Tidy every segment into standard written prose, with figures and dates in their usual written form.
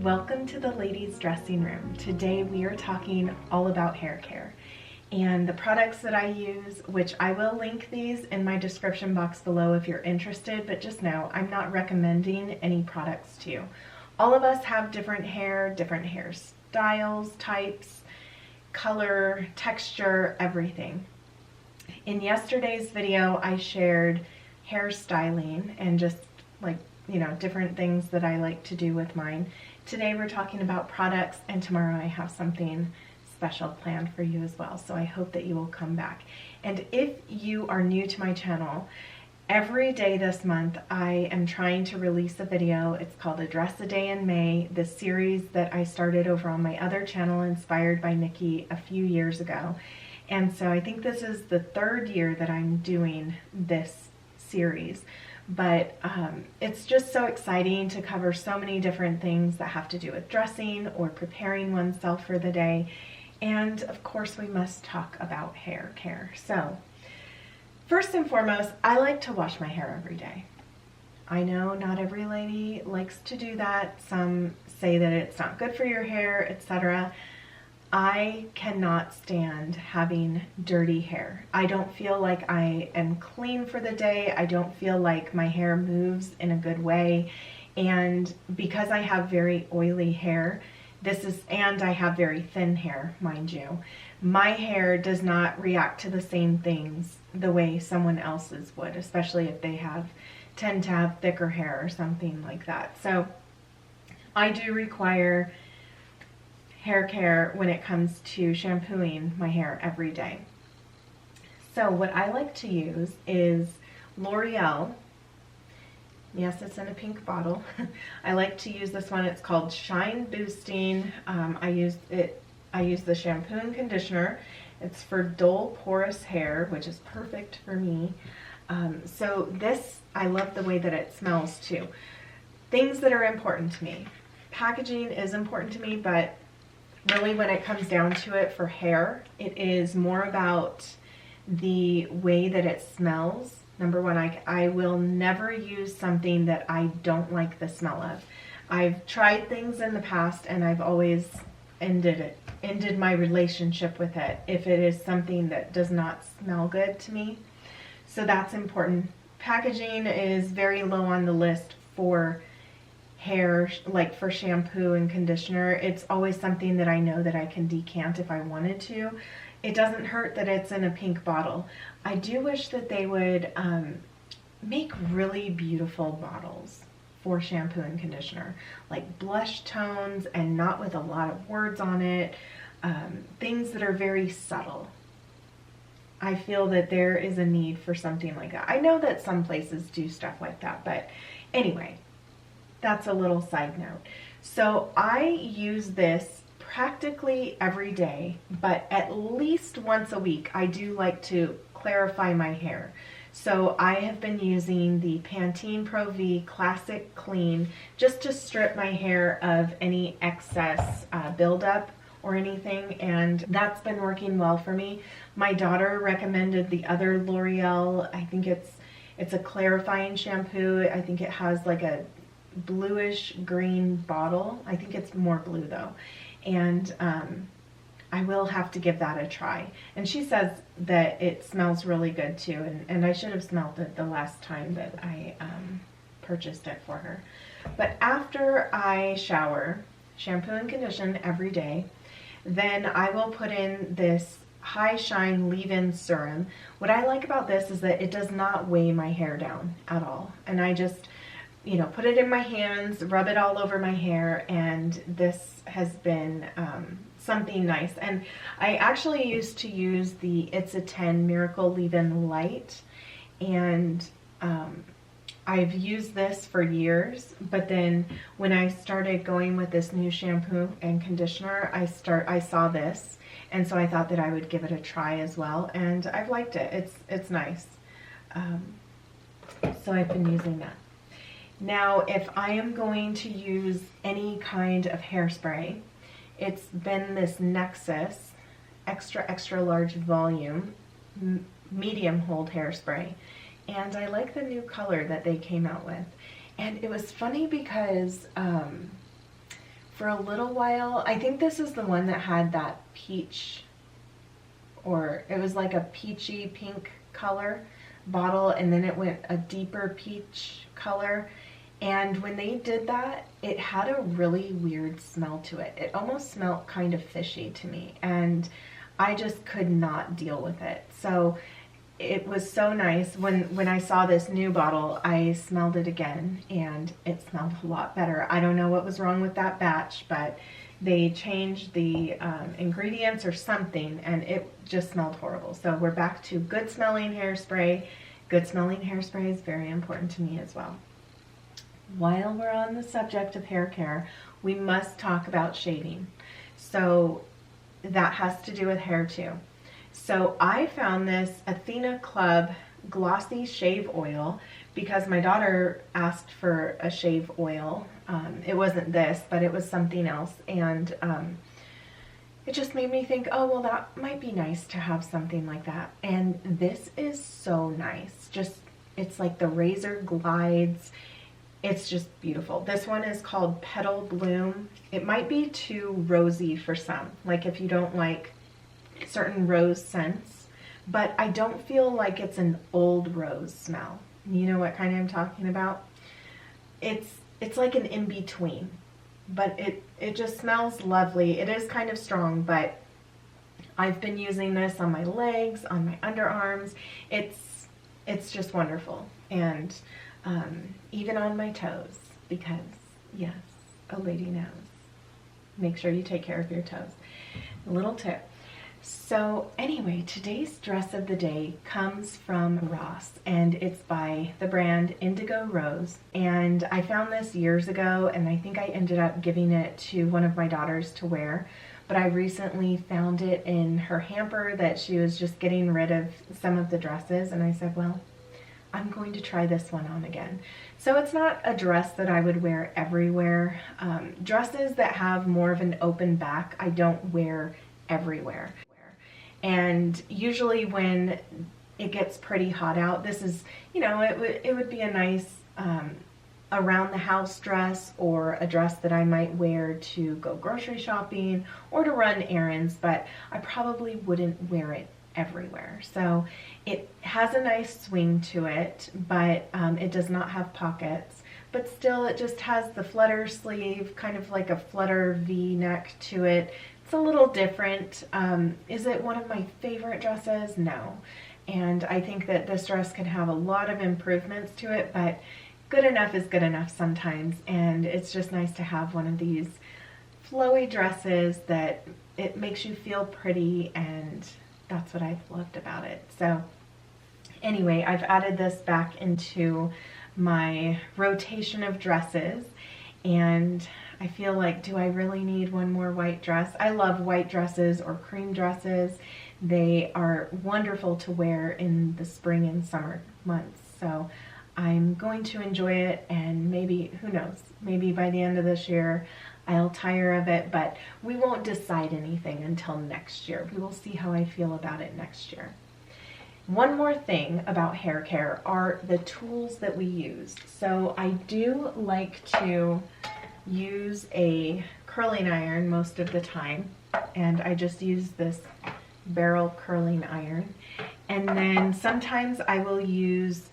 Welcome to the ladies' dressing room. Today we are talking all about hair care and the products that I use, which I will link these in my description box below if you're interested, but just know I'm not recommending any products to you. All of us have different hairstyles, types, color, texture, everything. In yesterday's video, I shared hairstyling and just different things that I like to do with mine. Today we're talking about products, and tomorrow I have something special planned for you as well. So I hope that you will come back. And if you are new to my channel, every day this month I am trying to release a video. It's called A Dress a Day in May, the series that I started over on my other channel inspired by Nikki a few years ago. And so I think this is the third year that I'm doing this series. But it's just so exciting to cover so many different things that have to do with dressing or preparing oneself for the day. And of course we must talk about hair care. So first and foremost, I like to wash my hair every day. I know not every lady likes to do that. Some say that it's not good for your hair, etc. I cannot stand having dirty hair. I don't feel like I am clean for the day. I don't feel like my hair moves in a good way. And because I have very oily hair, and I have very thin hair, mind you, my hair does not react to the same things the way someone else's would, especially if they tend to have thicker hair or something like that. So I do require hair care when it comes to shampooing my hair every day. So what I like to use is L'Oreal. Yes, it's in a pink bottle. I like to use this one. It's called Shine Boosting. I use the shampoo and conditioner. It's for dull porous hair, which is perfect for me. So this, I love the way that it smells too. Things that are important to me. Packaging is important to me, but really when it comes down to it for hair, it is more about the way that it smells. Number one, I will never use something that I don't like the smell of. I've tried things in the past and I've always ended my relationship with it if it is something that does not smell good to me. So that's important. Packaging is very low on the list for hair, like for shampoo and conditioner. It's always something that I know that I can decant if I wanted to. It doesn't hurt that it's in a pink bottle. I do wish that they would make really beautiful bottles for shampoo and conditioner, like blush tones and not with a lot of words on it, things that are very subtle. I feel that there is a need for something like that. I know that some places do stuff like that, but anyway, that's a little side note. So I use this practically every day, but at least once a week I do like to clarify my hair. So I have been using the Pantene Pro V Classic Clean just to strip my hair of any excess buildup or anything, and that's been working well for me. My daughter recommended the other L'Oreal. I think it's a clarifying shampoo. I think it has like a bluish green bottle. I think it's more blue though. And I will have to give that a try. And she says that it smells really good too. And I should have smelled it the last time that I purchased it for her. But after I shower, shampoo and condition every day, then I will put in this High Shine Leave-In Serum. What I like about this is that it does not weigh my hair down at all. And I just put it in my hands, rub it all over my hair, and this has been something nice. And I actually used to use the It's a 10 Miracle Leave-In Light, and I've used this for years, but then when I started going with this new shampoo and conditioner, I saw this, and so I thought that I would give it a try as well, and I've liked it. It's nice. So I've been using that. Now, if I am going to use any kind of hairspray, it's been this Nexus extra large volume medium hold hairspray, and I like the new color that they came out with. And it was funny because for a little while, I think this is the one that had that peach, or it was like a peachy pink color bottle, and then it went a deeper peach color. And when they did that, it had a really weird smell to it. It almost smelled kind of fishy to me, and I just could not deal with it. So it was so nice when I saw this new bottle. I smelled it again, and it smelled a lot better. I don't know what was wrong with that batch, but they changed the ingredients or something, and it just smelled horrible. So we're back to good smelling hairspray. Good smelling hairspray is very important to me as well. While we're on the subject of hair care, we must talk about shaving. So that has to do with hair too. So I found this Athena Club Glossy Shave Oil because my daughter asked for a shave oil. It wasn't this, but it was something else. And it just made me think, oh, well, that might be nice to have something like that. And this is so nice. Just, it's like the razor glides. It's just beautiful. This one is called Petal Bloom. It might be too rosy for some, like if you don't like certain rose scents, but I don't feel like it's an old rose smell. You know what kind I'm talking about? It's like an in-between, but it just smells lovely. It is kind of strong, but I've been using this on my legs, on my underarms. It's just wonderful. And even on my toes, because yes, a lady knows. Make sure you take care of your toes. Little tip. So anyway, today's dress of the day comes from Ross, and it's by the brand Indigo Rose. And I found this years ago, and I think I ended up giving it to one of my daughters to wear. But I recently found it in her hamper that she was just getting rid of some of the dresses, and I said, well, I'm going to try this one on again. So it's not a dress that I would wear everywhere. Dresses that have more of an open back, I don't wear everywhere. And usually when it gets pretty hot out, this is, you know, it would be a nice around the house dress, or a dress that I might wear to go grocery shopping or to run errands, but I probably wouldn't wear it everywhere. So it has a nice swing to it, but it does not have pockets, but still it just has the flutter sleeve, kind of like a flutter V-neck to it. It's a little different. Is it one of my favorite dresses? No. And I think that this dress could have a lot of improvements to it, but good enough is good enough sometimes. And it's just nice to have one of these flowy dresses that it makes you feel pretty, and that's what I've loved about it. So anyway, I've added this back into my rotation of dresses, and I feel like, do I really need one more white dress? I love white dresses or cream dresses. They are wonderful to wear in the spring and summer months. So I'm going to enjoy it, and maybe, who knows, maybe by the end of this year I'll tire of it, but we won't decide anything until next year. We will see how I feel about it next year. One more thing about hair care are the tools that we use. So I do like to use a curling iron most of the time, and I just use this barrel curling iron. And then sometimes I will use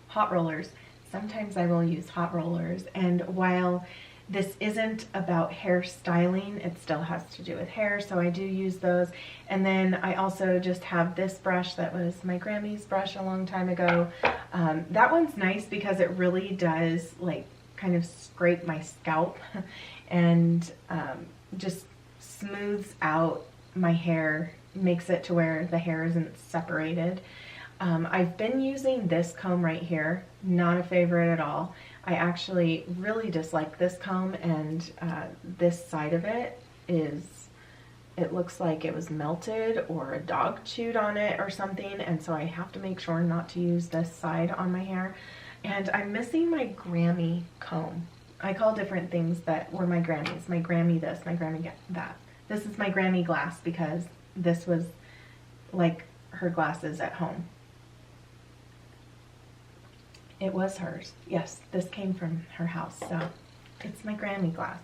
hot rollers. Sometimes I will use hot rollers, and while this isn't about hair styling, it still has to do with hair, so I do use those. And then I also just have this brush that was my Grammy's brush a long time ago. That one's nice because it really does like kind of scrape my scalp and just smooths out my hair, makes it to where the hair isn't separated. I've been using this comb right here, not a favorite at all. I actually really dislike this comb, and this side of it looks like it was melted or a dog chewed on it or something, and so I have to make sure not to use this side on my hair. And I'm missing my Grammy comb. I call different things that were my Grammys. My Grammy this, my Grammy that. This is my Grammy glass because this was like her glasses at home. It was hers. Yes, this came from her house, so it's my Grammy glass.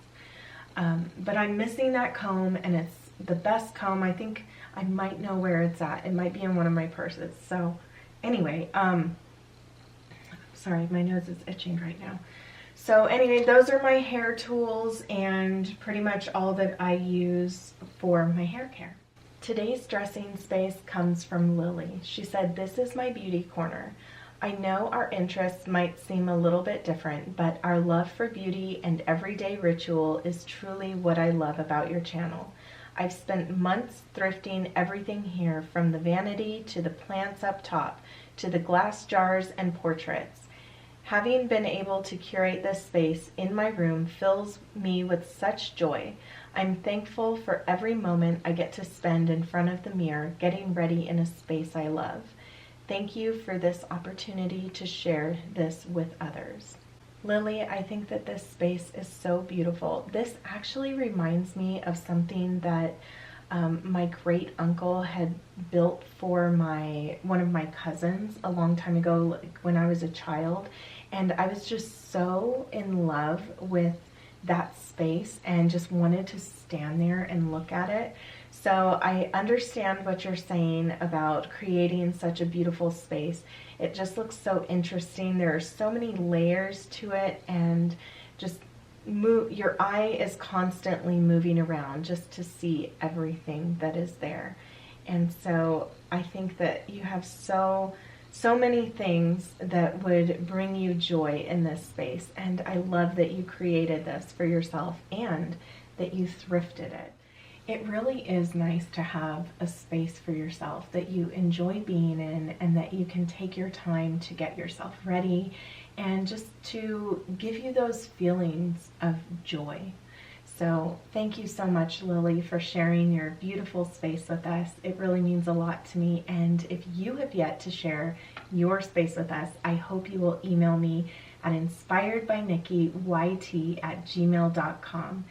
But I'm missing that comb, and it's the best comb. I think I might know where it's at. It might be in one of my purses. So anyway, sorry, my nose is itching right now. So anyway, those are my hair tools and pretty much all that I use for my hair care. Today's dressing space comes from Lily. She said, "This is my beauty corner. I know our interests might seem a little bit different, but our love for beauty and everyday ritual is truly what I love about your channel. I've spent months thrifting everything here, from the vanity to the plants up top to the glass jars and portraits. Having been able to curate this space in my room fills me with such joy. I'm thankful for every moment I get to spend in front of the mirror getting ready in a space I love. Thank you for this opportunity to share this with others." Lily, I think that this space is so beautiful. This actually reminds me of something that my great uncle had built for one of my cousins a long time ago, like when I was a child, and I was just so in love with that space and just wanted to stand there and look at it. So I understand what you're saying about creating such a beautiful space. It just looks so interesting. There are so many layers to it, and just your eye is constantly moving around just to see everything that is there. And so I think that you have so many things that would bring you joy in this space. And I love that you created this for yourself and that you thrifted it. It really is nice to have a space for yourself that you enjoy being in, and that you can take your time to get yourself ready and just to give you those feelings of joy. So thank you so much, Lily, for sharing your beautiful space with us. It really means a lot to me. And if you have yet to share your space with us, I hope you will email me at inspiredbynikkiyt@gmail.com.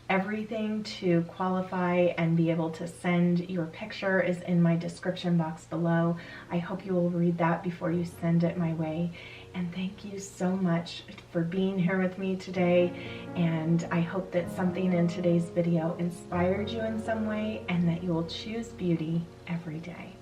Everything to qualify and be able to send your picture is in my description box below. I hope you will read that before you send it my way. And thank you so much for being here with me today. And I hope that something in today's video inspired you in some way, and that you will choose beauty every day.